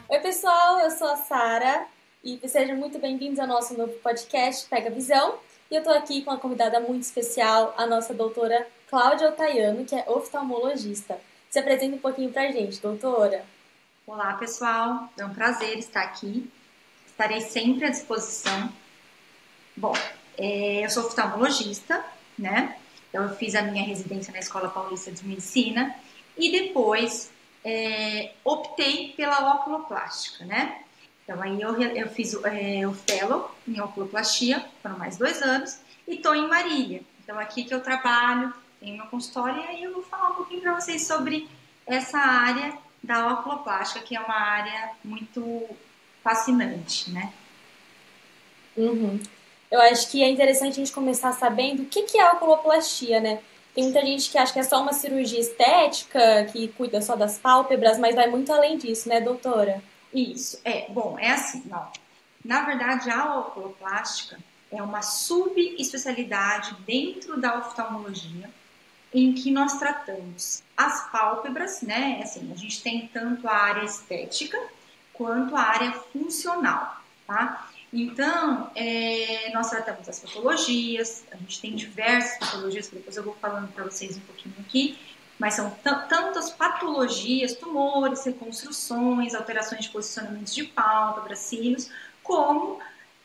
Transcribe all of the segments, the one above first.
Oi pessoal, eu sou a Sara e sejam muito bem-vindos ao nosso novo podcast Pega Visão. E eu tô aqui com uma convidada muito especial, a nossa doutora Cláudia Otaiano, que é oftalmologista. Se apresenta um pouquinho pra gente, doutora. Olá pessoal, é um prazer estar aqui, estarei sempre à disposição. Bom, eu sou oftalmologista, né? Eu fiz a minha residência na Escola Paulista de Medicina e depois optei pela oculoplástica, né? Então aí eu fiz o fellow em oculoplastia, foram mais 2 anos, e estou em Marília. Então aqui que eu trabalho, tenho meu consultório, e aí eu vou falar um pouquinho para vocês sobre essa área da oculoplástica, que é uma área muito fascinante, né? Uhum. Eu acho que é interessante a gente começar sabendo o que é a oculoplastia, né? Tem muita gente que acha que é só uma cirurgia estética, que cuida só das pálpebras, mas vai muito além disso, né, doutora? Isso, bom, é assim, não. Na verdade, a oculoplástica é uma subespecialidade dentro da oftalmologia, em que nós tratamos as pálpebras, né? Assim, a gente tem tanto a área estética quanto a área funcional, tá? Então, nós tratamos as patologias, a gente tem diversas patologias, que depois eu vou falando para vocês um pouquinho aqui, mas são tantas patologias, tumores, reconstruções, alterações de posicionamentos de pálpebras, cílios, como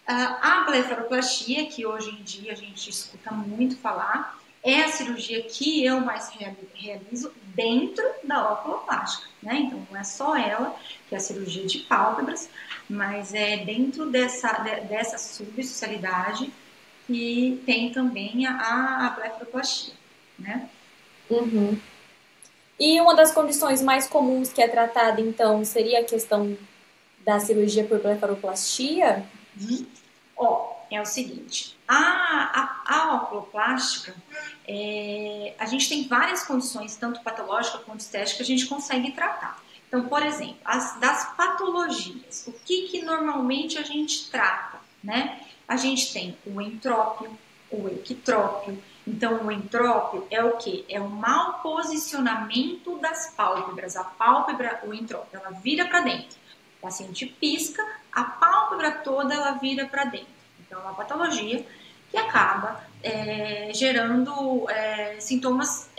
a blefaroplastia, que hoje em dia a gente escuta muito falar, é a cirurgia que eu mais realizo dentro da oculoplástica, né? Então, não é só ela, que é a cirurgia de pálpebras, mas é dentro dessa subespecialidade que tem também a blefaroplastia, né? Uhum. E uma das condições mais comuns que é tratada, então, seria a questão da cirurgia por blefaroplastia? É o seguinte, a oculoplástica, a gente tem várias condições, tanto patológica quanto estética, que a gente consegue tratar. Então, por exemplo, das patologias, o que normalmente a gente trata, né? A gente tem o entrópio, o equitrópio. Então, o entrópio é o quê? É o mau posicionamento das pálpebras. A pálpebra, o entrópio, ela vira para dentro. O paciente pisca, a pálpebra toda ela vira para dentro. Então, é uma patologia que acaba gerando sintomas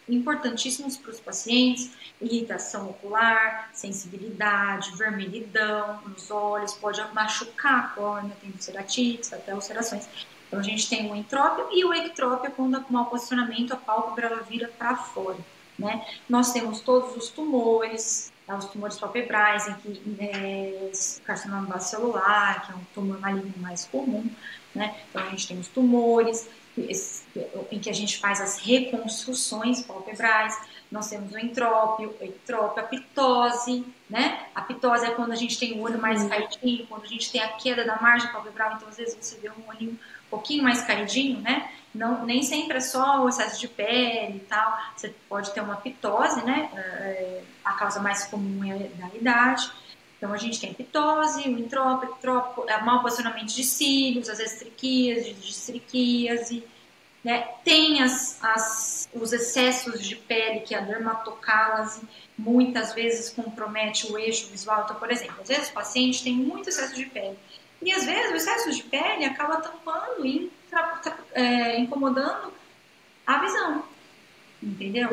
importantíssimos para os pacientes: irritação ocular, sensibilidade, vermelhidão nos olhos, pode machucar a córnea, tem ulceratites, até ulcerações. Então, a gente tem o entrópio e o ectrópio, quando com mau posicionamento a pálpebra ela vira para fora, né? Nós temos todos os tumores palpebrais, em que carcinoma basocelular, que é um tumor maligno mais comum, né? Então a gente tem os tumores em que a gente faz as reconstruções palpebrais. Nós temos o entrópio, o ectrópio, a pitose, né? A pitose é quando a gente tem o olho mais caidinho, quando a gente tem a queda da margem palpebral, então às vezes você vê um olhinho um pouquinho mais caidinho, né? Não, nem sempre é só o excesso de pele e tal, você pode ter uma pitose, né? A causa mais comum é da idade. Então a gente tem a pitose, o entrópio, mau posicionamento de cílios, as estriquias, districíase, né? Tem os excessos de pele, que é a dermatocálase, muitas vezes compromete o eixo visual. Então, por exemplo, às vezes o paciente tem muito excesso de pele, e às vezes o excesso de pele acaba tampando e incomodando a visão, entendeu?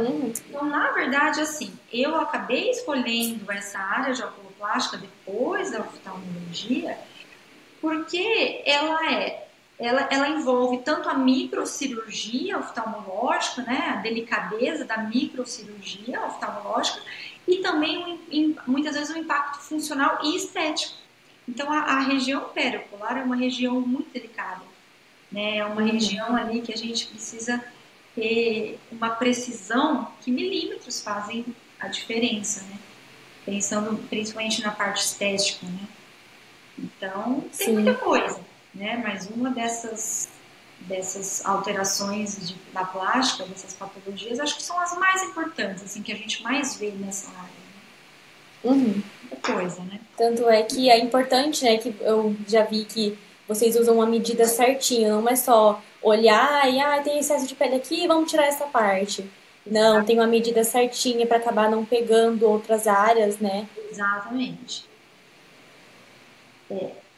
Então, na verdade, assim, eu acabei escolhendo essa área de oculoplástica depois da oftalmologia, porque ela envolve tanto a microcirurgia oftalmológica, né, a delicadeza da microcirurgia oftalmológica, e também muitas vezes o impacto funcional e estético. Então, a região periocular é uma região muito delicada, né? É uma região ali que a gente precisa ter uma precisão que milímetros fazem a diferença, né? Pensando principalmente na parte estética, né? Então, tem muita coisa, né? Mas uma dessas alterações da plástica, dessas patologias, acho que são as mais importantes, assim, que a gente mais vê nessa área. Muita coisa, né? Tanto é que é importante, né, que eu já vi que vocês usam uma medida certinha, não é só olhar e, tem excesso de pele aqui, vamos tirar essa parte. Não, tem uma medida certinha para acabar não pegando outras áreas, né? Exatamente.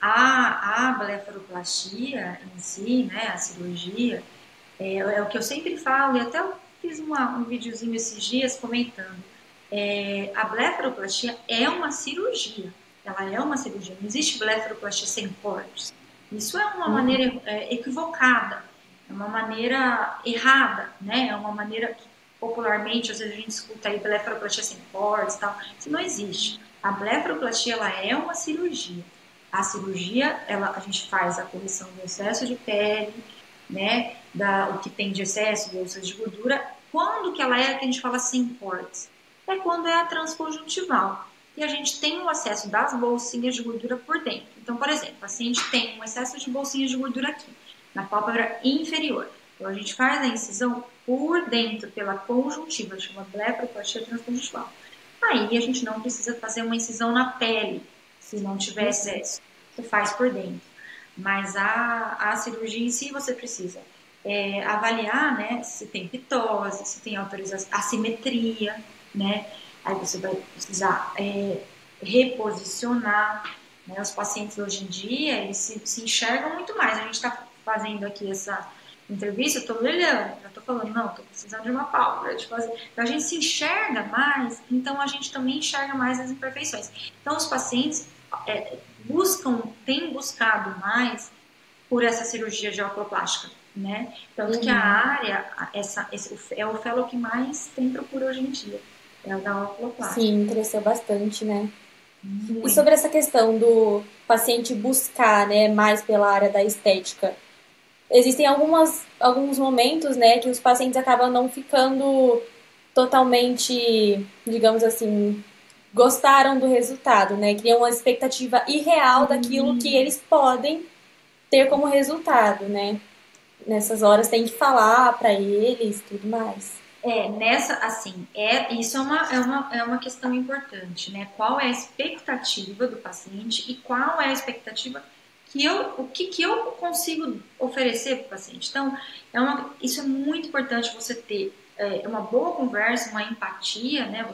A blefaroplastia em si, né, a cirurgia, é o que eu sempre falo, e até eu fiz um videozinho esses dias comentando. A blefaroplastia é uma cirurgia. Ela é uma cirurgia. Não existe blefaroplastia sem cortes. Isso é uma maneira equivocada, é uma maneira errada, né? É uma maneira que popularmente, às vezes a gente escuta aí blefaroplastia sem cortes e tal. Isso não existe. A blefaroplastia, ela é uma cirurgia. A cirurgia, a gente faz a correção do excesso de pele, né? O que tem de excesso, bolsas de gordura. Quando que ela é que a gente fala sem cortes? É quando é a transconjuntival. E a gente tem o acesso das bolsinhas de gordura por dentro. Então, por exemplo, o paciente tem um excesso de bolsinhas de gordura aqui, na pálpebra inferior. Então, a gente faz a incisão por dentro, pela conjuntiva, chama blefaroplastia transconjuntival. Aí, a gente não precisa fazer uma incisão na pele, se não tiver excesso. Você faz por dentro. Mas a cirurgia em si, você precisa avaliar, né, se tem pitose, se tem assimetria, né? Aí você vai precisar reposicionar, né? Os pacientes hoje em dia, eles se enxergam muito mais. A gente está fazendo aqui essa entrevista, eu estou olhando, já estou falando, não, estou precisando de uma pálpebra. Então a gente se enxerga mais, então a gente também enxerga mais as imperfeições. Então os pacientes têm buscado mais por essa cirurgia geoplástica, né? Tanto que a área, é o fellow que mais tem procura hoje em dia, é o da oculoplástica. Sim, cresceu bastante, né? Muito. E sobre essa questão do paciente buscar, né, mais pela área da estética, existem alguns momentos, né, que os pacientes acabam não ficando totalmente, digamos assim, gostaram do resultado, né? Criam uma expectativa irreal daquilo que eles podem ter como resultado, né? Nessas horas tem que falar para eles e tudo mais. Isso é uma questão importante, né? Qual é a expectativa do paciente e qual é a expectativa o que eu consigo oferecer para o paciente. Então, isso é muito importante você ter uma boa conversa, uma empatia, né?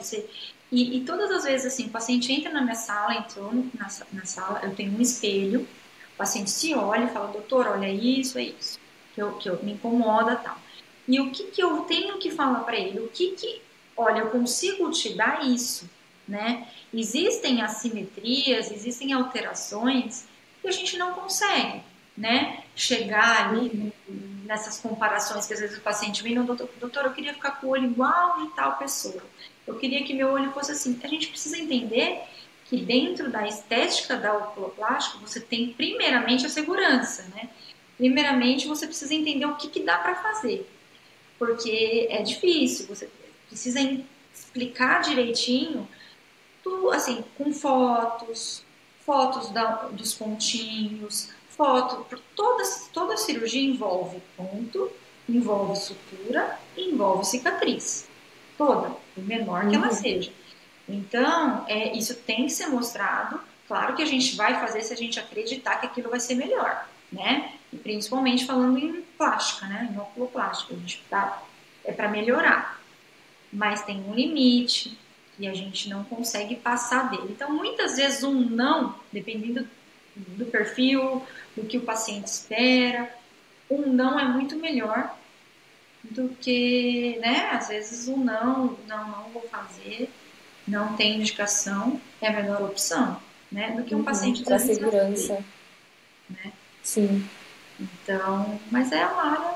E todas as vezes, assim, o paciente entra na minha sala, entrou na sala, eu tenho um espelho, o paciente se olha e fala, doutor, olha isso, é isso, que me incomoda, tal. E o que eu tenho que falar para ele? Olha, eu consigo te dar isso, né? Existem assimetrias, existem alterações que a gente não consegue, né? Chegar ali nessas comparações que às vezes o paciente vem, doutor, eu queria ficar com o olho igual de tal pessoa. Eu queria que meu olho fosse assim. A gente precisa entender que dentro da estética da oculoplástica você tem primeiramente a segurança, né? Primeiramente você precisa entender o que dá para fazer. Porque é difícil, você precisa explicar direitinho, tudo assim, com fotos dos pontinhos, toda cirurgia envolve ponto, envolve sutura e envolve cicatriz. Toda, por menor que ela seja. Então, isso tem que ser mostrado. Claro que a gente vai fazer se a gente acreditar que aquilo vai ser melhor, né? E principalmente falando em plástica, né? Em oculoplástica, a gente é para melhorar. Mas tem um limite e a gente não consegue passar dele. Então, muitas vezes um não, dependendo do perfil, do que o paciente espera, um não é muito melhor do que, né? Às vezes um não vou fazer, não tem indicação, é a melhor opção, né? Do que um paciente para segurança, né? Sim. Então, mas é uma área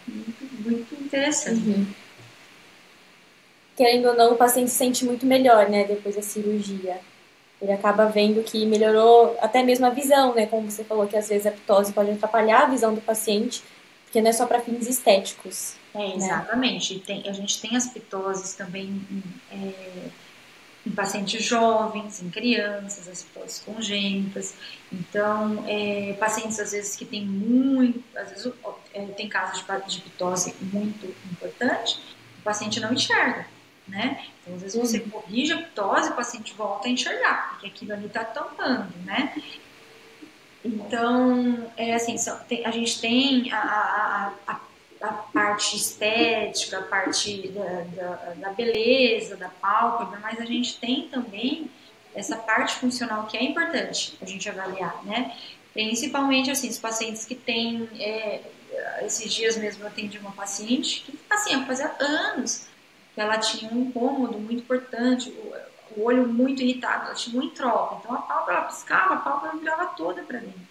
muito interessante. Querendo ou não, o paciente se sente muito melhor, né, depois da cirurgia. Ele acaba vendo que melhorou até mesmo a visão, né, como você falou, que às vezes a ptose pode atrapalhar a visão do paciente, porque não é só para fins estéticos. Exatamente. A gente tem as pitoses também em pacientes jovens, em crianças, as pitoses congênitas. Então, pacientes às vezes que tem às vezes tem casos de pitose muito importante, o paciente não enxerga, né? Então, às vezes você corrige a pitose, o paciente volta a enxergar, porque aquilo ali está tampando, né? Então, é assim, a gente tem a parte estética, a parte da beleza, da pálpebra, mas a gente tem também essa parte funcional que é importante a gente avaliar, né? Principalmente, assim, os pacientes que têm... esses dias mesmo eu atendi uma paciente que, assim, fazia anos que ela tinha um incômodo muito importante, o olho muito irritado, ela tinha um entrópio. Então, a pálpebra, ela piscava, a pálpebra virava toda para dentro.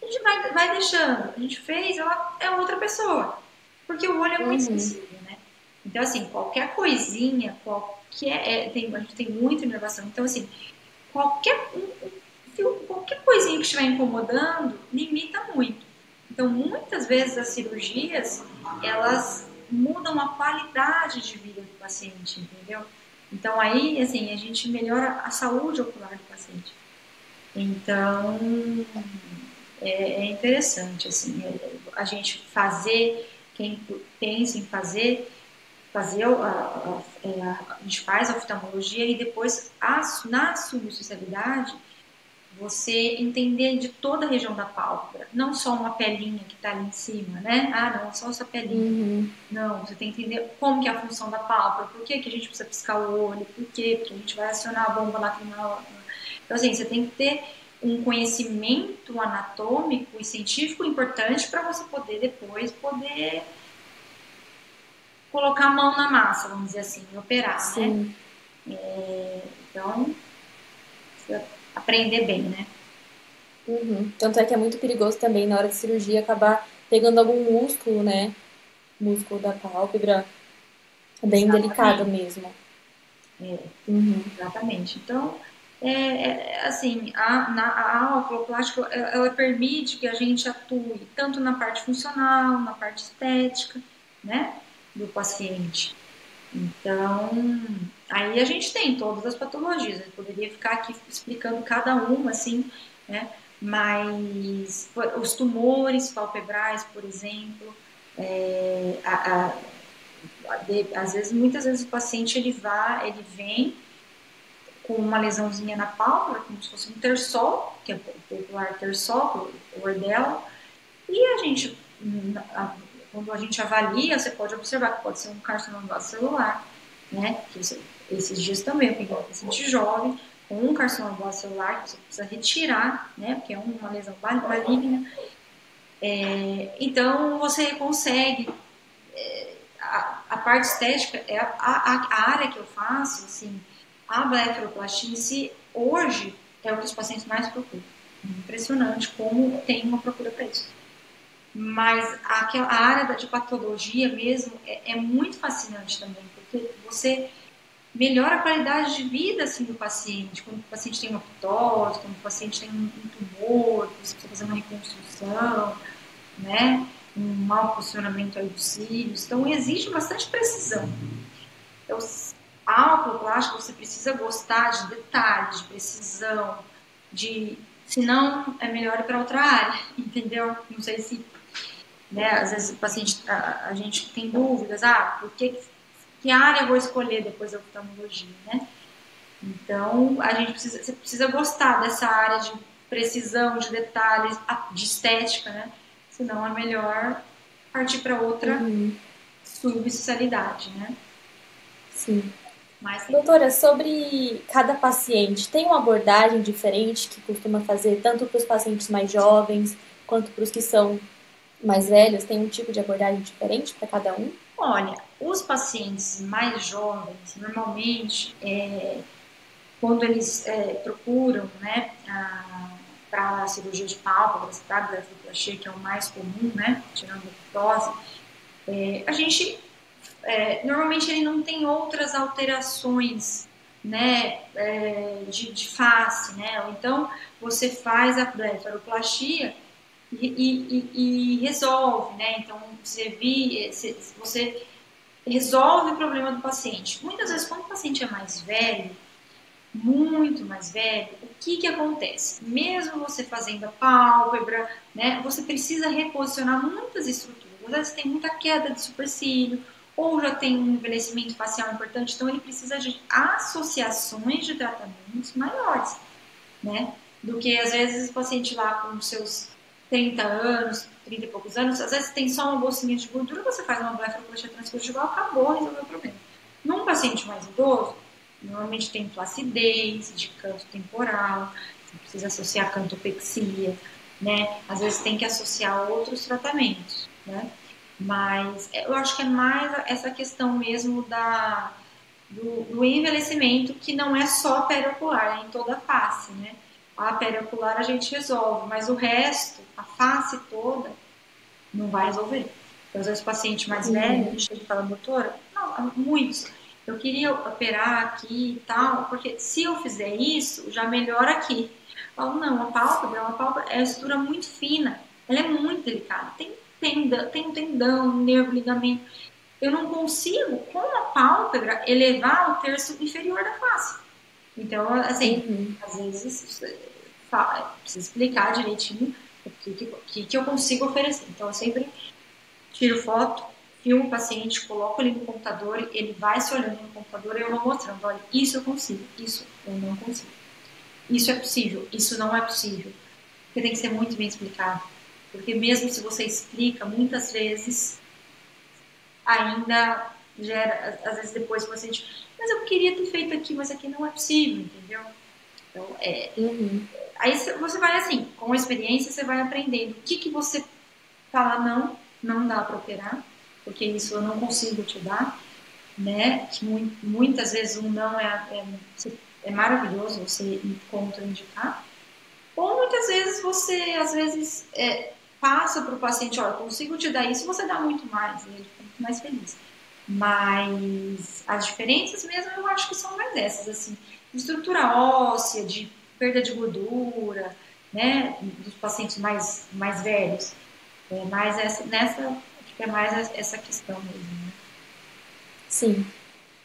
A gente vai deixando. A gente fez, ela é outra pessoa. Porque o olho é muito Uhum. sensível, né? Então, assim, qualquer coisinha, a gente tem muita inervação. Então, assim, qualquer, qualquer coisinha que estiver incomodando, limita muito. Então, muitas vezes as cirurgias, elas mudam a qualidade de vida do paciente, entendeu? Então, aí, assim, a gente melhora a saúde ocular do paciente. Então, é interessante, assim, a gente fazer, quem pensa em a gente faz a oftalmologia e depois, na subespecialidade, você entender de toda a região da pálpebra, não só uma pelinha que está ali em cima, né? Ah, não, só essa pelinha. Uhum. Não, você tem que entender como que é a função da pálpebra, por que, que a gente precisa piscar o olho, por quê? Porque a gente vai acionar a bomba lacrimal. Então, assim, você tem que ter um conhecimento anatômico e científico importante para você poder depois colocar a mão na massa, vamos dizer assim, e operar, né? Sim. Então, precisa aprender bem, né? Uhum. Tanto é que é muito perigoso também na hora de cirurgia acabar pegando algum músculo, né? Músculo da pálpebra. É bem delicado Exatamente. mesmo. É, Uhum. exatamente. Então, assim, a oculoplástica, ela permite que a gente atue tanto na parte funcional, na parte estética, né, do paciente. Então, aí a gente tem todas as patologias. Eu poderia ficar aqui explicando cada uma, assim, né, mas os tumores palpebrais, por exemplo, é, a, a, às vezes, muitas vezes o paciente ele vem com uma lesãozinha na pálpebra, como se fosse um terçol, que é o popular terçol, o ordela, e a gente, quando a gente avalia, você pode observar que pode ser um carcinoma celular, né? Esses dias também eu peguei um paciente jovem com um carcinoma celular que você precisa retirar, né? Porque é uma lesão maligna. Então você consegue a parte estética é a área que eu faço, assim, a blefaroplastia em si, hoje, é o que os pacientes mais procuram. Impressionante como tem uma procura para isso. Mas a área de patologia mesmo é muito fascinante também, porque você melhora a qualidade de vida assim, do paciente. Quando o paciente tem uma ptose, quando o paciente tem um tumor, você precisa fazer uma reconstrução, né? Um mau posicionamento aí dos cílios. Então, exige bastante precisão. Então, a oculoplástica você precisa gostar de detalhes, de precisão, senão é melhor ir para outra área, entendeu? Não sei se, né, às vezes o paciente, a gente tem dúvidas, que área eu vou escolher depois da oftalmologia, né? Então, você precisa gostar dessa área de precisão, de detalhes, de estética, né? Senão é melhor partir para outra Uhum. subespecialidade, né? Sim. Mas tem Doutora, sobre cada paciente, tem uma abordagem diferente que costuma fazer tanto para os pacientes mais jovens quanto para os que são mais velhos? Tem um tipo de abordagem diferente para cada um? Olha, os pacientes mais jovens, normalmente, quando eles procuram, né, para a cirurgia de pálpebras, para a blefaroplastia, que é o mais comum, né, tirando a ptose, a gente, normalmente, ele não tem outras alterações, né, de face, né, ou então você faz a blefaroplastia e resolve, né, então você resolve o problema do paciente. Muitas vezes, quando o paciente é mais velho, muito mais velho, o que que acontece? Mesmo você fazendo a pálpebra, né, você precisa reposicionar muitas estruturas. Às vezes tem muita queda de supercílio, ou já tem um envelhecimento facial importante, então ele precisa de associações de tratamentos maiores, né? do que às vezes o paciente lá com seus 30 anos, 30 e poucos anos, às vezes tem só uma bolsinha de gordura, você faz uma blefaroplastia transconjugal, acabou, resolveu o problema. Num paciente mais idoso, normalmente tem flacidez de canto temporal, você precisa associar cantopexia, né? Às vezes tem que associar outros tratamentos, né? Mas eu acho que é mais essa questão mesmo do envelhecimento, que não é só periocular, é em toda a face, né? A periocular a gente resolve, mas o resto, a face toda, não vai resolver. Então, às vezes, o paciente mais velho, ele chega e fala, doutora, não, muitos, eu queria operar aqui e tal, porque se eu fizer isso, já melhora aqui. Eu falo, não, a pálpebra é uma estrutura muito fina, ela é muito delicada, tem um tendão, um nervo, ligamento. Eu não consigo, com a pálpebra, elevar o terço inferior da face. Então, assim, às vezes precisa explicar direitinho o que eu consigo oferecer. Então, eu sempre tiro foto, filmo o paciente, coloco ele no computador, ele vai se olhando no computador e eu vou mostrando, olha, isso eu consigo, isso eu não consigo. Isso é possível, isso não é possível. Porque tem que ser muito bem explicado. Porque mesmo se você explica, muitas vezes ainda gera, às vezes depois o paciente, mas eu queria ter feito aqui, mas aqui não é possível, entendeu? Então, aí você vai assim, com a experiência você vai aprendendo o que você fala não dá para operar, porque isso eu não consigo te dar, né? Que muitas vezes um não é maravilhoso você contraindicar, ou muitas vezes você, às vezes, passa para o paciente, olha, eu consigo te dar isso, você dá muito mais, e ele fica muito mais feliz. Mas as diferenças mesmo eu acho que são mais essas, assim, de estrutura óssea, de perda de gordura, né, dos pacientes mais velhos. É mais acho que é mais essa questão mesmo, né? Sim.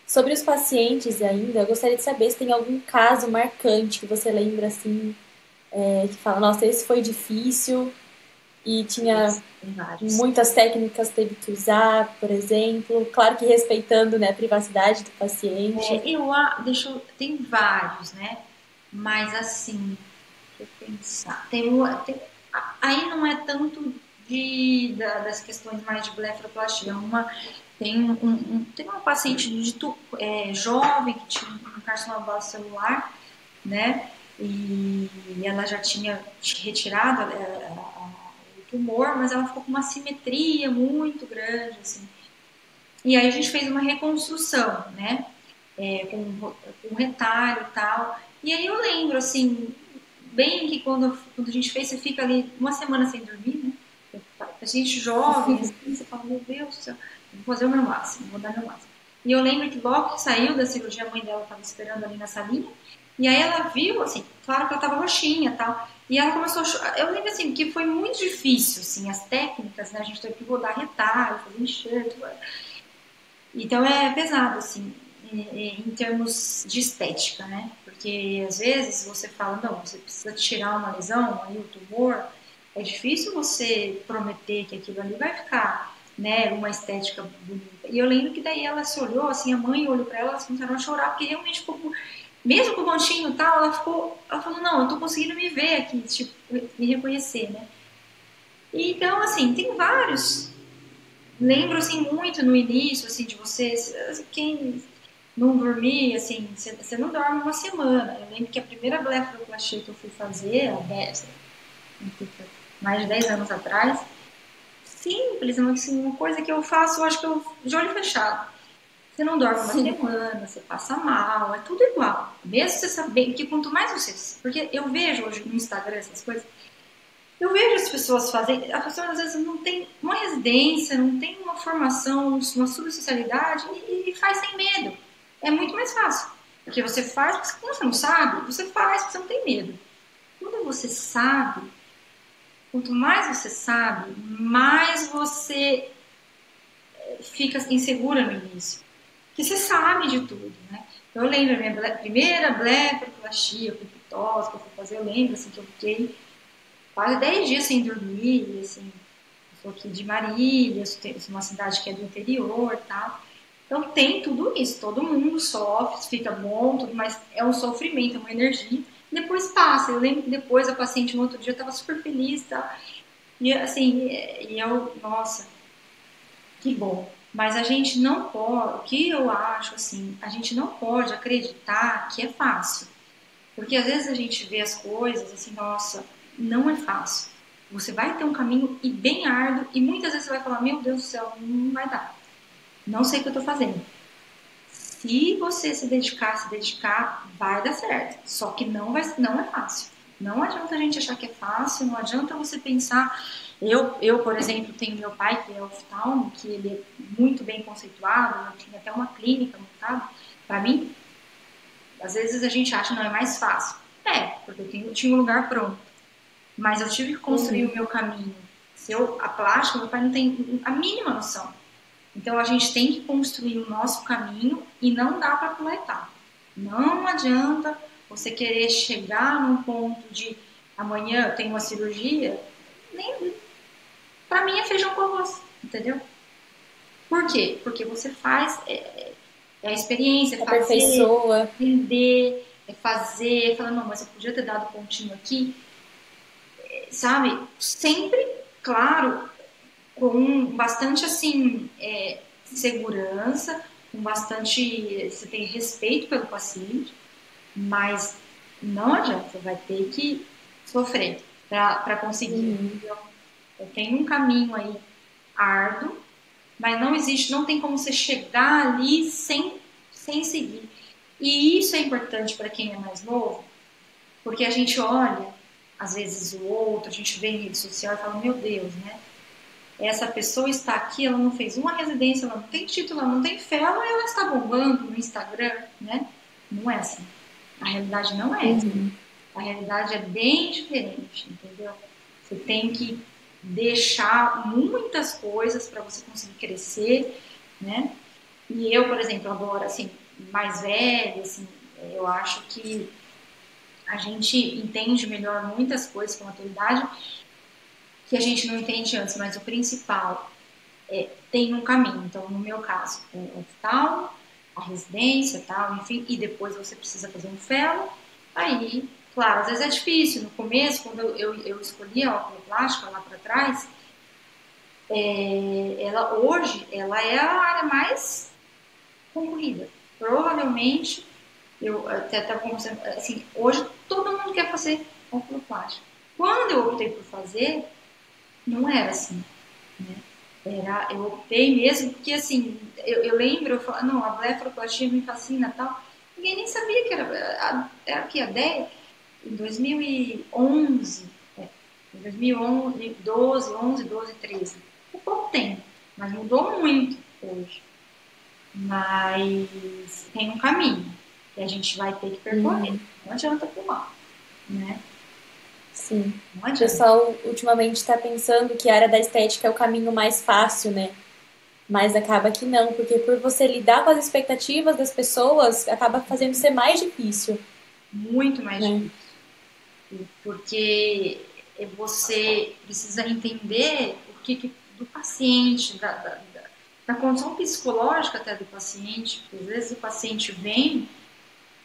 Sobre os pacientes ainda, eu gostaria de saber se tem algum caso marcante que você lembra, assim, que fala, nossa, esse foi difícil e tinha Tem vários. muitas técnicas que teve que usar, por exemplo. Claro que respeitando, né, a privacidade do paciente. Tem vários, né? Mas assim, deixa eu pensar. Aí não é tanto das questões mais de blefaroplastia. Tem uma paciente jovem que tinha um carcinoma base celular, né? E ela já tinha retirado o tumor, mas ela ficou com uma simetria muito grande, assim. E aí a gente fez uma reconstrução, né? Com retalho e tal. E aí eu lembro, assim, bem que quando a gente fez, você fica ali uma semana sem dormir, né? A gente jovem, assim, você fala, meu Deus do céu, vou fazer o meu máximo, vou dar meu máximo. E eu lembro que logo que saiu da cirurgia, a mãe dela estava esperando ali na salinha, e aí ela viu, assim, claro que ela estava roxinha e tal, e ela começou a chorar. Eu lembro, assim, que foi muito difícil, assim, as técnicas, né? A gente teve que rodar retalho, fazer enxerto. Então é pesado, assim, em termos de estética, né? Porque às vezes você fala, não, você precisa tirar uma lesão, aí o tumor, é difícil você prometer que aquilo ali vai ficar, né, uma estética bonita. E eu lembro que daí ela se olhou, assim, a mãe olhou pra ela, elas começaram a chorar, porque realmente ficou, mesmo com o pontinho e tal, ela falou, não, eu tô conseguindo me ver aqui, tipo, me reconhecer, né? E, então, assim, tem vários. Lembro, assim, muito no início, assim, de vocês, quem não dormir, assim, você não dorme uma semana. Eu lembro que a primeira blefaroplastia que eu fui fazer, mais de 10 anos atrás, simples, assim, uma coisa que eu faço, eu acho que eu de olho fechado. Você não dorme uma semana, você passa mal, é tudo igual. Mesmo você saber que quanto mais você... Porque eu vejo hoje no Instagram essas coisas, eu vejo as pessoas fazendo, as pessoas às vezes não tem uma residência, não tem uma formação, uma subespecialidade e faz sem medo. É muito mais fácil. Porque você faz, porque quando você não sabe, você faz porque você não tem medo. Quando você sabe, quanto mais você sabe, mais você fica insegura no início. Porque você sabe de tudo, né? Eu lembro a minha primeira blefaroplastia, com pitose que eu fui fazer, eu lembro assim, que eu fiquei quase 10 dias sem dormir, assim, eu sou aqui de Marília, uma cidade que é do interior e tal. Então tem tudo isso, todo mundo sofre, fica bom, tudo, mas é um sofrimento, é uma energia. depois passa. Eu lembro que depois a paciente no outro dia estava super feliz, tá? E assim, e eu, nossa, que bom. Mas a gente não pode, o que eu acho assim, a gente não pode acreditar que é fácil. Porque às vezes a gente vê as coisas assim, nossa, não é fácil. Você vai ter um caminho e bem árduo e muitas vezes você vai falar, meu Deus do céu, não vai dar. Não sei o que eu estou fazendo. Se você se dedicar, vai dar certo. Só que não é fácil. Não adianta a gente achar que é fácil, não adianta você pensar. Por exemplo, tenho meu pai, que é oftalmo, que ele é muito bem conceituado, eu tinha até uma clínica montada. Para mim, às vezes a gente acha, não, é mais fácil. É, porque eu tinha um lugar pronto. Mas eu tive que construir o meu caminho. A plástica, meu pai não tem a mínima noção. Então a gente tem que construir o nosso caminho e não dá para pular etapa. Não adianta você querer chegar num ponto de amanhã eu tenho uma cirurgia, nem para mim é feijão com arroz, entendeu? Por quê? Porque você faz a experiência, é fazer, Aperfeiçoa. aprender, é fazer, falar, não, mas eu podia ter dado pontinho aqui, sabe? Sempre, claro, com bastante assim segurança, com bastante você tem respeito pelo paciente, mas não adianta, você vai ter que sofrer para conseguir. Então, eu tenho um caminho aí árduo, mas não tem como você chegar ali sem seguir. E isso é importante para quem é mais novo, porque a gente olha às vezes o outro, a gente vê em rede social e fala, meu Deus, né? Essa pessoa está aqui, ela não fez uma residência, ela não tem título, ela não tem fé, ela está bombando no Instagram, né? Não é assim. A realidade não é essa. A realidade é bem diferente, entendeu? Você tem que deixar muitas coisas para você conseguir crescer, né? E eu, por exemplo, agora, assim, mais velha, assim, eu acho que a gente entende melhor muitas coisas com a maturidade que a gente não entende antes, mas o principal tem um caminho. Então, no meu caso, o hospital, a residência, tal, enfim, e depois você precisa fazer um fellow. Aí, claro, às vezes é difícil. No começo, quando eu escolhi a oculoplástica lá para trás, hoje ela é a área mais concorrida. Provavelmente, eu até estava conversando, assim, hoje todo mundo quer fazer oculoplástica. Quando eu optei por fazer, não era assim, né? Eu optei mesmo, porque assim, eu lembro, eu falo, não, a blefaroplastia me fascina e tal. Ninguém nem sabia que era que a ideia. Em 2011, em 2011, 12, 13. É pouco tempo, mas mudou muito hoje. Mas tem um caminho que a gente vai ter que percorrer. Não adianta pular, né? Sim. Não O adianta. pessoal ultimamente está pensando que a área da estética é o caminho mais fácil, né? Mas acaba que não, porque por você lidar com as expectativas das pessoas, acaba fazendo ser mais difícil, Muito mais né? difícil. Porque você precisa entender do paciente, da condição psicológica até do paciente. Às vezes o paciente vem,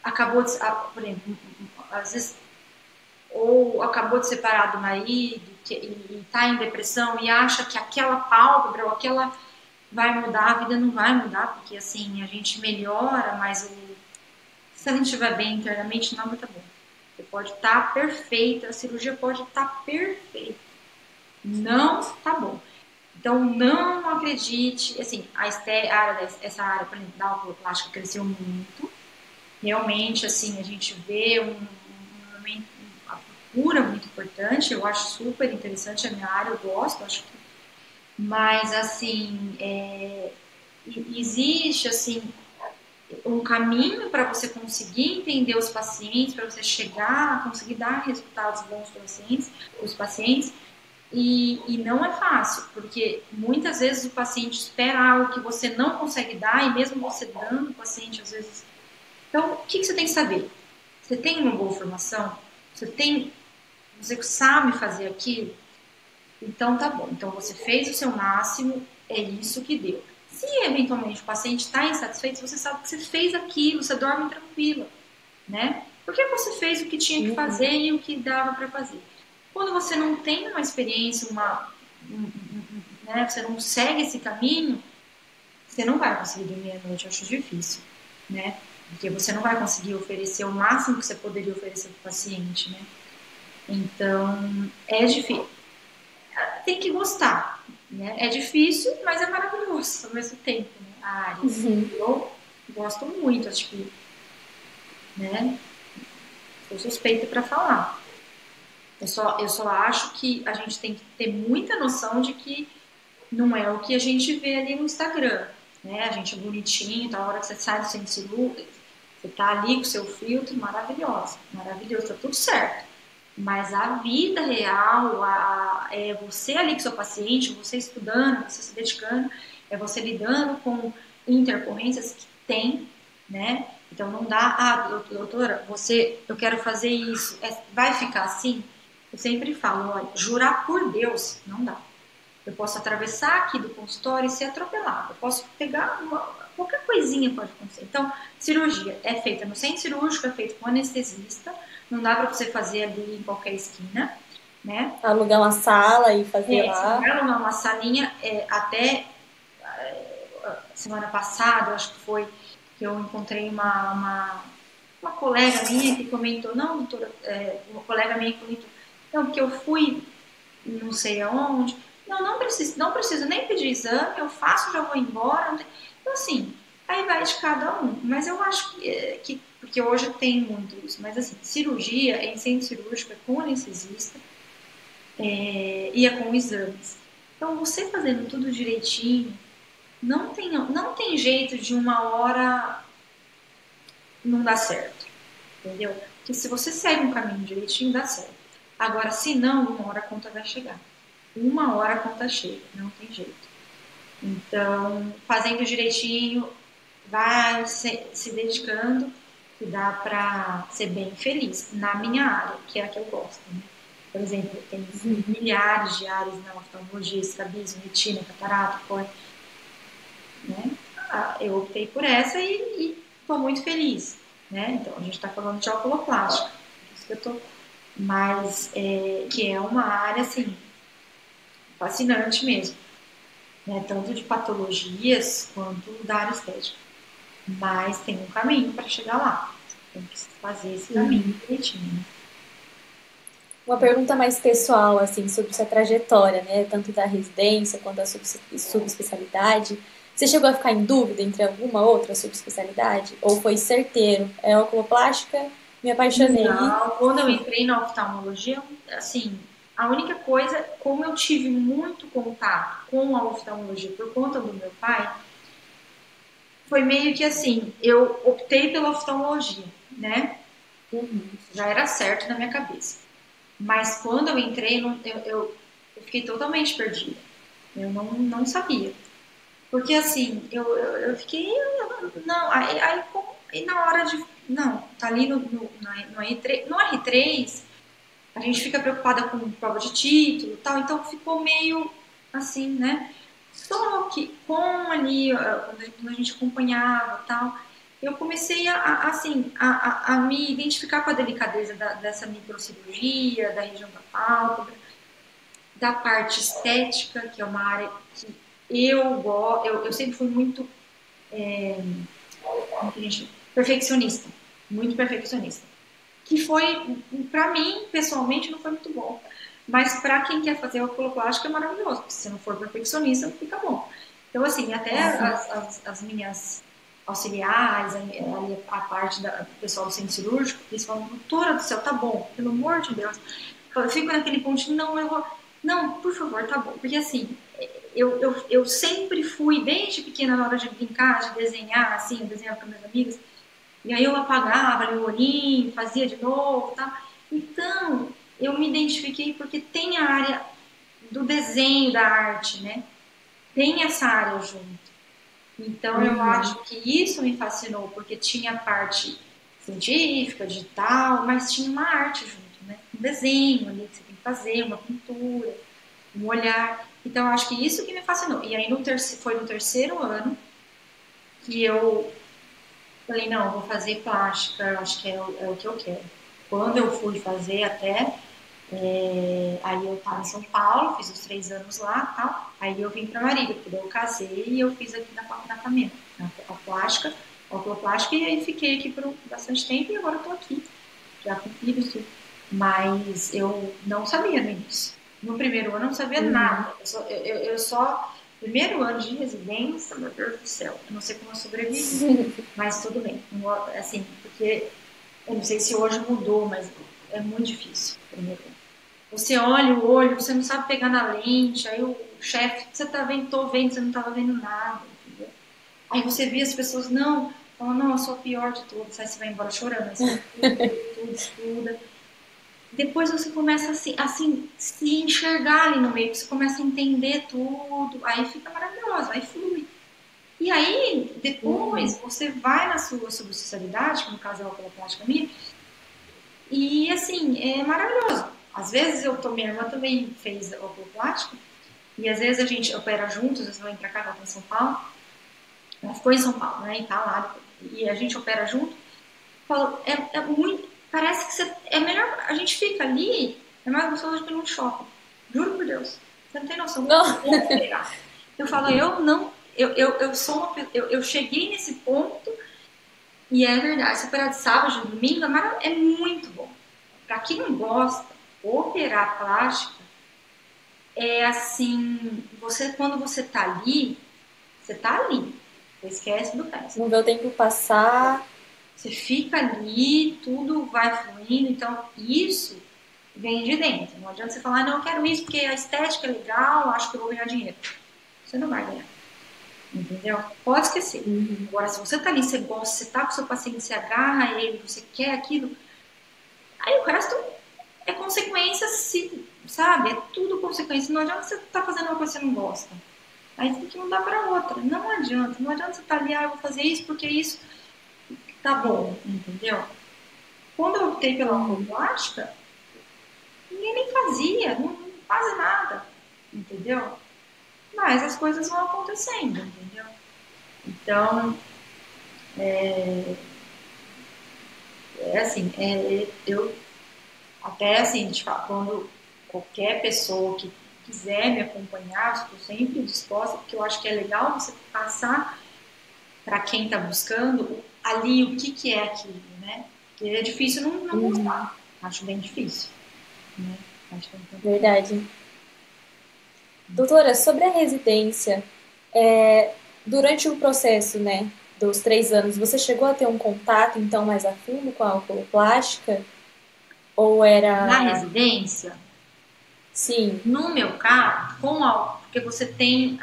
por exemplo, às vezes ou acabou de separar do marido e está em depressão e acha que aquela pálpebra ou aquela vai mudar, a vida não vai mudar, porque assim, a gente melhora, mas se a gente estiver bem internamente, nada tá bom. Você pode estar perfeita, a cirurgia pode estar perfeita. Não tá bom. Então, não acredite, assim, essa área, por exemplo, da oculoplástica cresceu muito. Realmente, assim, a gente vê uma procura muito importante, eu acho super interessante a minha área, eu gosto, acho que... Mas, assim, existe, assim, um caminho para você conseguir entender os pacientes, para você chegar a conseguir dar resultados bons para os pacientes, e não é fácil, porque muitas vezes o paciente espera algo que você não consegue dar, e mesmo você dando, o paciente às vezes... Então, o que você tem que saber? Você tem uma boa formação? Você sabe fazer aquilo? Então tá bom. Então você fez o seu máximo, é isso que deu. Se eventualmente o paciente está insatisfeito, você sabe que você fez aquilo, você dorme tranquila, né? Porque você fez o que tinha que fazer e o que dava para fazer. Quando você não tem uma experiência, né, você não segue esse caminho, você não vai conseguir dormir à noite, eu acho difícil, né? Porque você não vai conseguir oferecer o máximo que você poderia oferecer para o paciente, né? Então, é difícil. Tem que gostar, né? É difícil, mas é maravilhoso ao mesmo tempo, né? A área. Eu gosto muito, acho que, né? Sou suspeita para falar. Eu só acho que a gente tem que ter muita noção de que não é o que a gente vê ali no Instagram, né? A gente é bonitinho, tá, a hora que você sai do centro cirúrgico, você tá ali com o seu filtro, maravilhoso, tá tudo certo. Mas a vida real, é você ali com o seu paciente, você estudando, você se dedicando, é você lidando com intercorrências que tem, né? Então não dá, doutora, eu quero fazer isso, vai ficar assim? Eu sempre falo, olha, jurar por Deus, não dá. Eu posso atravessar aqui do consultório e ser atropelada. Eu posso pegar qualquer coisinha pode acontecer. Então, cirurgia é feita no centro cirúrgico, é feita com anestesista. Não dá para você fazer ali em qualquer esquina, né? Alugar uma sala e fazer Você lá. vai alugar uma salinha. Até semana passada, eu acho que foi, que eu encontrei uma colega minha que comentou, não, doutora, uma colega minha que comentou, não, porque eu fui não sei aonde. Não preciso nem pedir exame, eu faço, já vou embora. Então, assim, aí vai de cada um. Mas eu acho que porque hoje tem muito isso, mas assim, cirurgia em centro cirúrgico é com anestesista e é com exames. Então, você fazendo tudo direitinho, não tem jeito de uma hora não dar certo, entendeu? Porque se você segue um caminho direitinho, dá certo. Agora, se não, uma hora a conta vai chegar. Uma hora a conta chega, não tem jeito. Então, fazendo direitinho, vai se dedicando, que dá para ser bem feliz na minha área, que é a que eu gosto. Né? Por exemplo, tem milhares de áreas na oftalmologia, estrabismo, retina, catarata, córnea. Né? Eu optei por essa e estou muito feliz. Né? Então, a gente está falando de oculoplástica, isso que eu tô, mas que é uma área assim fascinante mesmo, né? Tanto de patologias quanto da área estética. Mas tem um caminho para chegar lá. Tem que fazer esse caminho direitinho. Né? Uma pergunta mais pessoal, assim, sobre sua trajetória, né? Tanto da residência quanto da subespecialidade. Você chegou a ficar em dúvida entre alguma outra subespecialidade? Ou foi certeiro? É oculoplástica, me apaixonei. Não, quando eu entrei na oftalmologia, assim, a única coisa, como eu tive muito contato com a oftalmologia por conta do meu pai, foi meio que assim, eu optei pela oftalmologia, né? Já era certo na minha cabeça. Mas quando eu entrei, eu fiquei totalmente perdida. Eu não sabia. Porque assim, eu fiquei. Não, aí na hora de. Não, tá ali no R3, a gente fica preocupada com prova de título e tal, então ficou meio assim, né? Só que com ali, quando a gente acompanhava e tal, eu comecei assim, a me identificar com a delicadeza dessa microcirurgia, da região da pálpebra, da parte estética, que é uma área que eu sempre fui muito perfeccionista, muito perfeccionista. Que foi, pra mim, pessoalmente, não foi muito bom. Mas pra quem quer fazer oculoplástica é maravilhoso, porque se não for perfeccionista, não fica bom. Então, assim, até as minhas auxiliares, a parte do pessoal do centro cirúrgico, eles falam, doutora do céu, tá bom, pelo amor de Deus. Eu fico naquele pontinho, não, por favor, tá bom. Porque, assim, eu sempre fui, desde pequena, na hora de brincar, de desenhar, assim, eu desenhava com minhas amigas, e aí eu apagava ali o olhinho, fazia de novo, tá? Então, eu me identifiquei porque tem a área do desenho, da arte, né? Tem essa área junto. Então, eu acho que isso me fascinou, porque tinha a parte científica, digital, mas tinha uma arte junto, né? Um desenho ali que você tem que fazer, uma pintura, um olhar. Então, eu acho que isso que me fascinou. E aí, foi no terceiro ano que eu Falei, não, eu vou fazer plástica, acho que é o que eu quero. Quando eu fui fazer até, aí eu estava em São Paulo, fiz os 3 anos lá, tal. Aí eu vim para Marília, porque daí eu casei e eu fiz aqui na Camila, a plástica, a oculoplástica, e aí fiquei aqui por bastante tempo e agora estou aqui, já com filhos, tudo. Mas eu não sabia no início. No primeiro ano eu não sabia nada. Eu só primeiro ano de residência, meu Deus do céu, eu não sei como eu sobrevivi, mas tudo bem. Assim, porque eu não sei se hoje mudou, mas é muito difícil. Primeiro ano. Você olha o olho, você não sabe pegar na lente, aí o chefe, você tá vendo, tô vendo, você não tava vendo nada, entendeu? Aí você vê as pessoas, não, falam, não, eu sou a pior de todas, aí você vai embora chorando, aí você tudo, estuda. Depois você começa assim, se enxergar ali no meio, você começa a entender tudo, aí fica maravilhoso, aí flui. E aí, depois, você vai na sua subespecialidade, que no caso é a oculoplástica minha, e assim, é maravilhoso. Às vezes minha irmã também fez oculoplástica, e às vezes a gente opera juntos, às vezes ela vem pra cá, ela tá em São Paulo, ela ficou em São Paulo, né, e tá lá, e a gente opera junto. Falo, é muito, parece que é melhor, a gente fica ali, é mais gostoso do que num shopping. Juro por Deus. Você não tem noção do que eu vou pegar. Eu falo, eu não, eu sou eu cheguei nesse ponto e é verdade, se operar de sábado, de domingo, é muito bom. Pra quem não gosta, operar plástica é assim, quando você tá ali, você esquece do resto. Não vê o tempo passar. Você fica ali, tudo vai fluindo, então isso vem de dentro. Não adianta você falar, não, eu quero isso porque a estética é legal, acho que eu vou ganhar dinheiro. Você não vai ganhar. Entendeu? Pode esquecer. Agora, se você tá ali, você gosta, você tá com o seu paciente, você agarra ele, você quer aquilo, aí o resto é consequência, sabe? É tudo consequência. Não adianta você tá fazendo uma coisa que você não gosta. Aí tem que mudar para outra. Não adianta. Não adianta você estar ali, eu vou fazer isso porque isso tá bom, entendeu? Quando eu optei pela oculoplástica, ninguém nem fazia, não quase nada, entendeu? Mas as coisas vão acontecendo, entendeu? Então, assim, eu até assim, te falo, quando qualquer pessoa que quiser me acompanhar, estou sempre disposta, porque eu acho que é legal você passar para quem está buscando ali o que é aquilo, né? Porque é difícil não gostar, acho bem difícil, né? Acho que Verdade. Doutora, sobre a residência, durante o processo, né, dos 3 anos, você chegou a ter um contato, então, mais a fundo com a oculoplástica? Ou na era... residência, Sim. no meu caso, porque você tem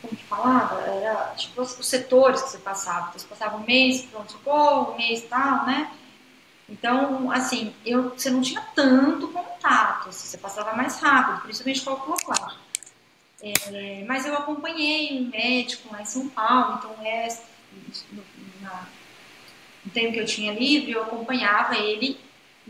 como que falava? Era tipo os setores que você passava. Então, você passava um mês pronto-socorro, um mês tal, né? Então, assim, você não tinha tanto contato, assim, você passava mais rápido, principalmente com a oculoplástica. Mas eu acompanhei um médico lá em São Paulo, então no, no tempo que eu tinha livre, eu acompanhava ele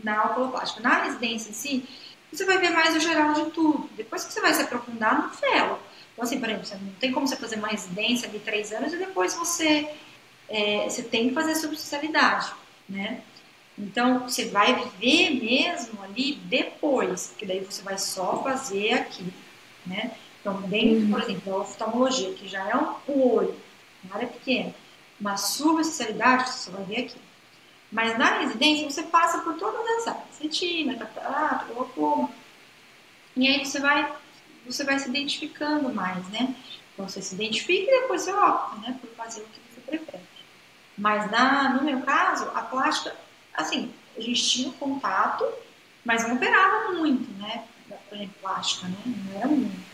na oculoplástica. Na residência em si, você vai ver mais o geral de tudo. Depois que você vai se aprofundar no fellow. Então, assim, por exemplo, você não tem como você fazer uma residência de 3 anos e depois você tem que fazer subspecialidade, né? Então, você vai ver mesmo ali depois, que daí você vai só fazer aqui, né? Então, dentro, por exemplo, da oftalmologia, que já é o olho, uma área pequena, uma subespecialidade, você só vai ver aqui. Mas na residência, você passa por todas as áreas, retina, catarata, glaucoma, e aí você vai se identificando mais, né? Então, você se identifica e depois você opta, né? Por fazer o que você prefere. Mas no meu caso, a plástica, assim, a gente tinha contato, mas não operava muito, né? Por exemplo, plástica, né? Não era muito.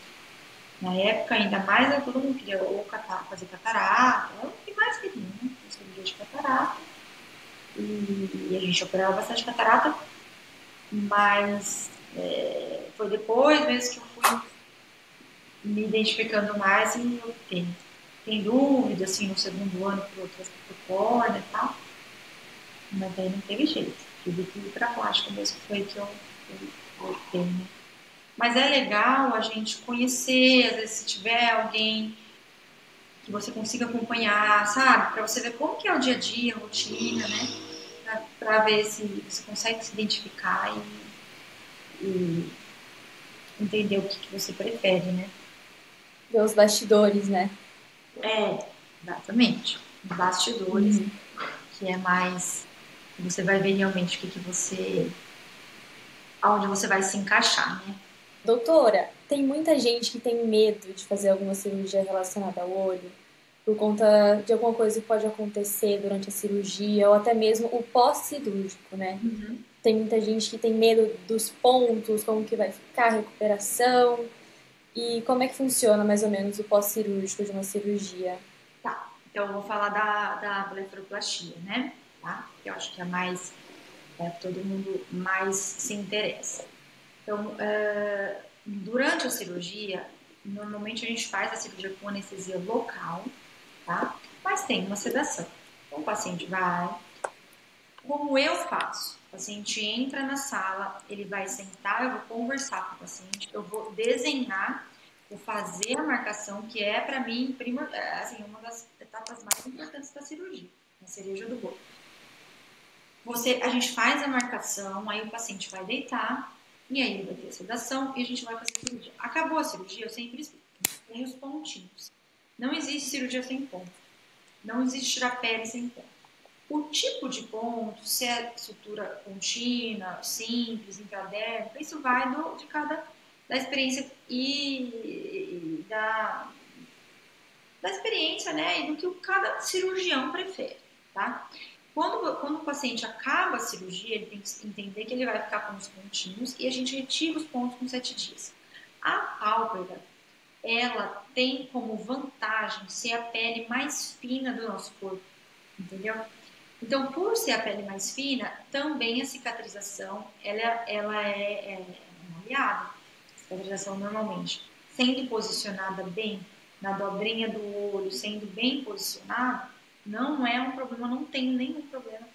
Na época, ainda mais, todo mundo queria ou fazer catarata, era o que mais queria, né? Cirurgia de catarata. E a gente operava bastante catarata, mas foi depois mesmo que eu fui me identificando mais e eu tem dúvida, assim, no segundo ano por córnea e tal. Mas aí não teve jeito. Tive que ir pra plástica mesmo, foi que eu voltei, né? Mas é legal a gente conhecer, às vezes se tiver alguém que você consiga acompanhar, sabe? Para você ver como que é o dia a dia, a rotina, né? Para ver se você consegue se identificar e entender o que você prefere, né? Ver os bastidores, né? Exatamente. Os bastidores, Uhum. que é mais. Você vai ver realmente o que você. Aonde você vai se encaixar, né? Doutora, tem muita gente que tem medo de fazer alguma cirurgia relacionada ao olho por conta de alguma coisa que pode acontecer durante a cirurgia ou até mesmo o pós-cirúrgico, né? Uhum. Tem muita gente que tem medo dos pontos, como que vai ficar a recuperação e como é que funciona mais ou menos o pós-cirúrgico de uma cirurgia. Tá. Então eu vou falar da blefaroplastia, né? Tá? Que eu acho que é mais. Todo mundo mais se interessa. Então, durante a cirurgia, normalmente a gente faz a cirurgia com anestesia local, tá? Mas tem uma sedação. Então, o paciente vai, como eu faço? O paciente entra na sala, ele vai sentar, eu vou conversar com o paciente, eu vou desenhar, vou fazer a marcação, que é para mim assim, uma das etapas mais importantes da cirurgia, a cereja do bolo. A gente faz a marcação, aí o paciente vai deitar, e aí ele vai ter a sedação e a gente vai fazer a cirurgia. Acabou a cirurgia, eu sempre explico. Tem os pontinhos. Não existe cirurgia sem ponto. Não existe tirar pele sem ponto. O tipo de ponto, se é sutura contínua, simples, intradérmica, isso vai de cada da experiência e da experiência, né? E do que cada cirurgião prefere, tá? Quando o paciente acaba a cirurgia, ele tem que entender que ele vai ficar com os pontinhos e a gente retira os pontos com 7 dias. A pálpebra, ela tem como vantagem ser a pele mais fina do nosso corpo, entendeu? Então, por ser a pele mais fina, também a cicatrização, ela é uma aliada. A cicatrização normalmente, sendo posicionada bem, na dobrinha do olho, sendo bem posicionada, não é um problema, não tem nenhum problema.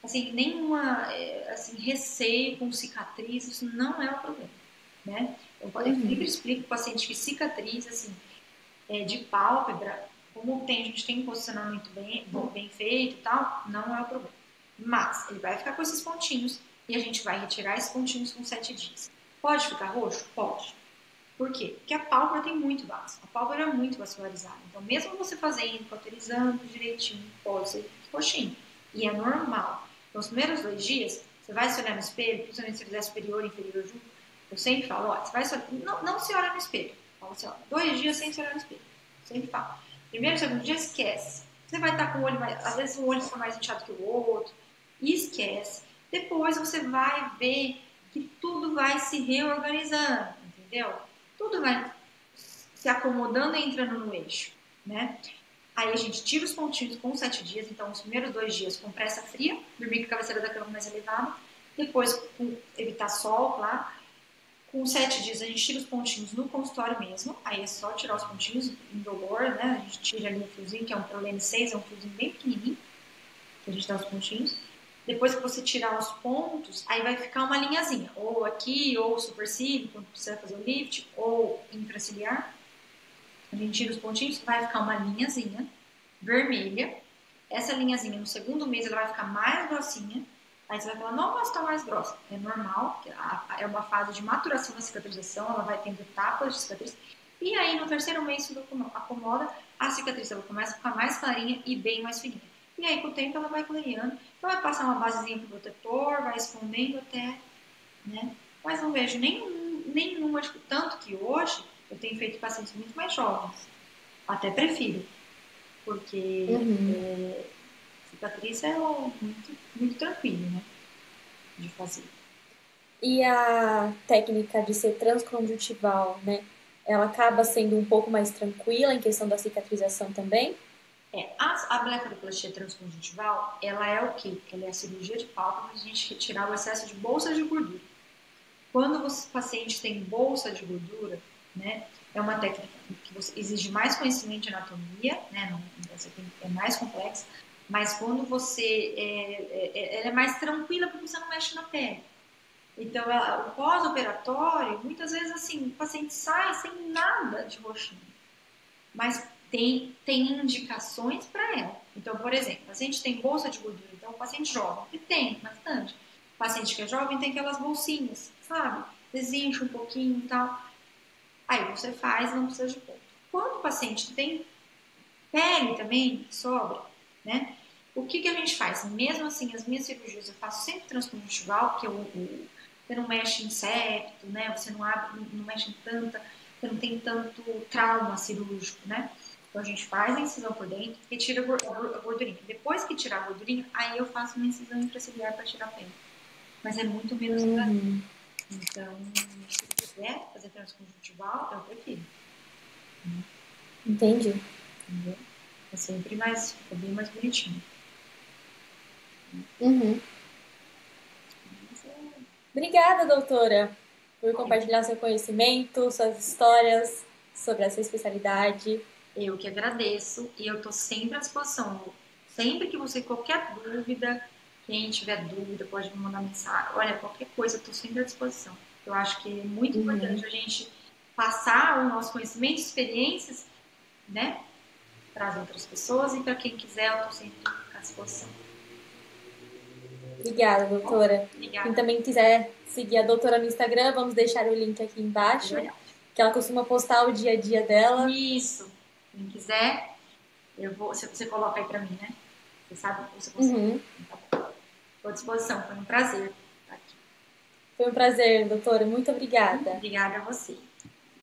Assim, nenhuma assim, receio com cicatriz, isso não é um problema, né? Eu sempre Uhum. explico para o paciente que cicatriz, assim, de pálpebra, como a gente tem um posicionamento bem feito e tal, não é o problema. Mas ele vai ficar com esses pontinhos e a gente vai retirar esses pontinhos com 7 dias. Pode ficar roxo? Pode. Por quê? Porque a pálpebra tem muito vaso. A pálpebra é muito vascularizada. Então, mesmo você fazendo, cauterizando direitinho, pode ser roxinho. E é normal. Então, os primeiros 2 dias, você vai se olhar no espelho, principalmente se fizer superior e inferior junto. Eu sempre falo, ó, você vai se olhar, não se olha no espelho. Fala assim, ó, 2 dias sem se olhar no espelho. Sempre falo. Primeiro, segundo dia, esquece. Você vai estar com o olho mais, às vezes o olho fica mais inchado que o outro. E esquece. Depois você vai ver que tudo vai se reorganizando, entendeu? Tudo vai se acomodando e entrando no eixo, né? Aí a gente tira os pontinhos com 7 dias, então os primeiros 2 dias com pressa fria, dormir com a cabeceira da cama mais elevada, depois com evitar sol, claro. Com 7 dias a gente tira os pontinhos no consultório mesmo, aí é só tirar os pontinhos indolor, né? A gente tira ali o fiozinho, que é um problema 6, é um fiozinho bem pequenininho, que a gente dá os pontinhos. Depois que você tirar os pontos, aí vai ficar uma linhazinha, ou aqui, ou supercílio, quando você vai fazer o lift, ou intraciliar. A gente tira os pontinhos, vai ficar uma linhazinha vermelha. Essa linhazinha, no segundo mês, ela vai ficar mais grossinha. Aí você vai falar, nossa, tá mais grossa. É normal, é uma fase de maturação da cicatrização, ela vai tendo etapas de cicatriz. E aí, no terceiro mês, tudo acomoda, a cicatriz ela começa a ficar mais clarinha e bem mais fininha. E aí, com o tempo, ela vai clareando. Então, vai passar uma basezinha pro protetor, vai escondendo até, né? Mas não vejo nenhuma, tipo, tanto que hoje eu tenho feito pacientes muito mais jovens. Até prefiro, porque Uhum. cicatriz é muito tranquilo, né? De fazer. E a técnica de ser transconjuntival, né? Ela acaba sendo um pouco mais tranquila em questão da cicatrização também? A blefaroplastia transconjuntival, ela é o quê? Ela é a cirurgia de pálpebra para a gente retirar o excesso de bolsas de gordura. Quando o paciente tem bolsa de gordura, né, é uma técnica que exige mais conhecimento de anatomia, né, é mais complexa, mas quando ela é mais tranquila porque você não mexe na pele. Então, o pós-operatório, muitas vezes, assim, o paciente sai sem nada de roxinho. Mas tem indicações para ela. Então, por exemplo, o paciente tem bolsa de gordura, então o paciente jovem, que tem bastante. O paciente que é jovem tem aquelas bolsinhas, sabe? Desincha um pouquinho e tal. Aí você faz, não precisa de ponto. Quando o paciente tem pele também, que sobra, né? O que a gente faz? Mesmo assim, as minhas cirurgias eu faço sempre transconjuntival, porque você não mexe em septo, né? Você não abre, não mexe em tanta, você não tem tanto trauma cirúrgico, né? Então a gente faz a incisão por dentro, retira a gordurinha. Depois que tirar a gordurinha, aí eu faço uma incisão intraciliar para tirar a pele. Mas é muito menos invasivo. Então, se quiser fazer transconjuntival, eu prefiro. Entendi. Entendeu? É sempre mais, fica bem mais bonitinho. Uhum. Obrigada, doutora, por compartilhar seu conhecimento, suas histórias sobre essa especialidade. Eu que agradeço e eu estou sempre à disposição. Sempre que você, qualquer dúvida, quem tiver dúvida, pode me mandar mensagem. Olha, qualquer coisa, eu estou sempre à disposição. Eu acho que é muito importante a gente passar o nosso conhecimento, experiências, né, para as outras pessoas e para quem quiser, eu estou sempre à disposição. Obrigada, doutora. Obrigada. Quem também quiser seguir a doutora no Instagram, vamos deixar o link aqui embaixo, que ela costuma postar o dia a dia dela. Isso. Quem quiser, você coloca aí para mim, né? Você sabe que você consegue. Estou à disposição, foi um prazer estar aqui. Foi um prazer, doutora. Muito obrigada. Obrigada a você.